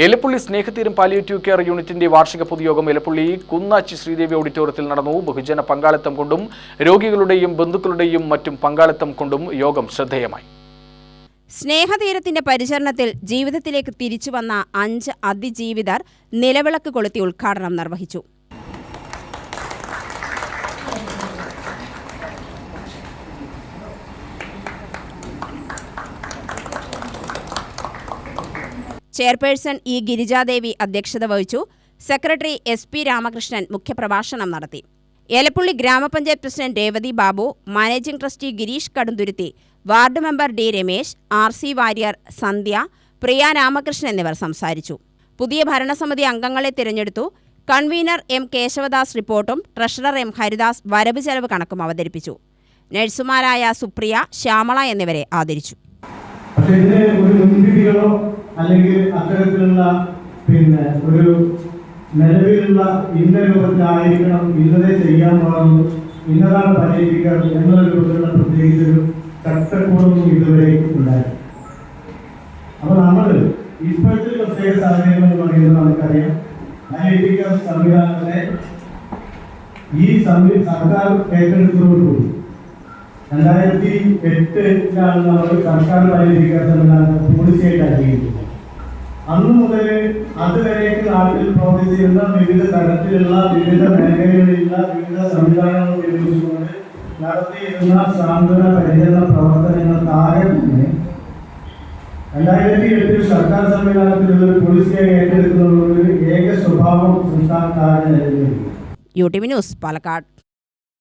എലപ്പുള്ളി സ്നേഹതീരം palliative care യൂണിറ്റിന്റെ വാർഷിക പൊതുയോഗം എലപ്പുള്ളി കുന്നാച്ചി ശ്രീദേവി ഓഡിറ്റോറിയത്തിൽ നടന്നു. ബഹുജന പങ്കാളിത്തം കൊണ്ടും രോഗികളുടെയും ബന്ധുക്കളുടെയും മറ്റും പങ്കാളിത്തം കൊണ്ടും യോഗം ശ്രദ്ധേയമായി. സ്നേഹതീരത്തിന്റെ പരിചരണത്തിൽ ജീവിതത്തിലേക്ക് തിരിച്ചുവന്ന 5 അതിജീവിതർ നിലവിളക്ക് കൊളുത്തി ഉദ്ഘാടനം നിർവഹിച്ചു. ചെയർപേഴ്സൺ ഇ ഗിരിജാദേവി അധ്യക്ഷത വഹിച്ചു. സെക്രട്ടറി SP രാമകൃഷ്ണൻ മുഖ്യപ്രഭാഷണം നടത്തി. എലപ്പുള്ളി ഗ്രാമപഞ്ചായത്ത് president Revathi Babu, managing trustee Girish Kadunthuruthy, ward member D Ramesh, RC Warrier, Sandhya, Priya Ramakrishnan എന്നിവർ സംസാരിച്ചു. പുതിയ ഭരണസമിതി അംഗങ്ങളെ തിരഞ്ഞെടുത്തു. കൺവീനർ M കേശവദാസ് റിപ്പോർട്ടും ട്രഷറർ M ഹരിദാസ് വരവ് ചെലവ് കണക്കും അവതരിപ്പിച്ചു. നഴ്സുമാരായ സുപ്രിയ, ശ്യാമള എന്നിവരെ ആദരിച്ചു. അല്ലെങ്കിൽ അത്തരത്തിലുള്ള ഒരു നിലവിലുള്ള ഇന്ന രൂപത്തിലായിരിക്കണം, ഇന്നതേ ചെയ്യാൻ പാടുള്ളൂ, ഇന്നതാണ് പരിഹരിക്കാൻ എന്നുള്ള രൂപത്തിലുള്ള പ്രത്യേകിച്ചൊരു ചട്ടക്കൂടൊന്നും ഇതുവരെ ഉണ്ടായിരുന്നു. അപ്പൊ നമ്മൾ ഇപ്പോഴത്തെ പ്രത്യേക സാഹചര്യം എന്ന് പറയുന്നത് നമുക്കറിയാം. പരിഹരിക്കാൻ സംവിധാനത്തെ ഈ സർക്കാർ ഏറ്റെടുത്തതോടുകൂടി 2008 നമ്മൾ സർക്കാർ പരിഹരിക്കാൻ സംവിധാനത്തെ പോളിസിയായിട്ട് അംഗീകരിക്കുന്നത്. അന്നു മുതൽ അതുവരേക്ക് നാട്ടിൽ പ്രവർത്തിച്ചിരുന്ന വിവിധ തരത്തിലുള്ള വിവിധ മേഖലകളിലുള്ള വിവിധ സംവിധാനങ്ങൾ ഉപയോഗിച്ചുകൊണ്ട് നടത്തിയിരുന്ന സാന്ത്വന പരിചരണ പ്രവർത്തനങ്ങൾ താഴെ 2008 സർക്കാർ സംവിധാനത്തിലുള്ള ഒരു പോളിസിയായി ഏറ്റെടുക്കുന്നതോട് ഏക സ്വഭാവം സംസ്ഥാനത്താകെ നിലനിൽക്കുന്നു. UTV news, Palakkad.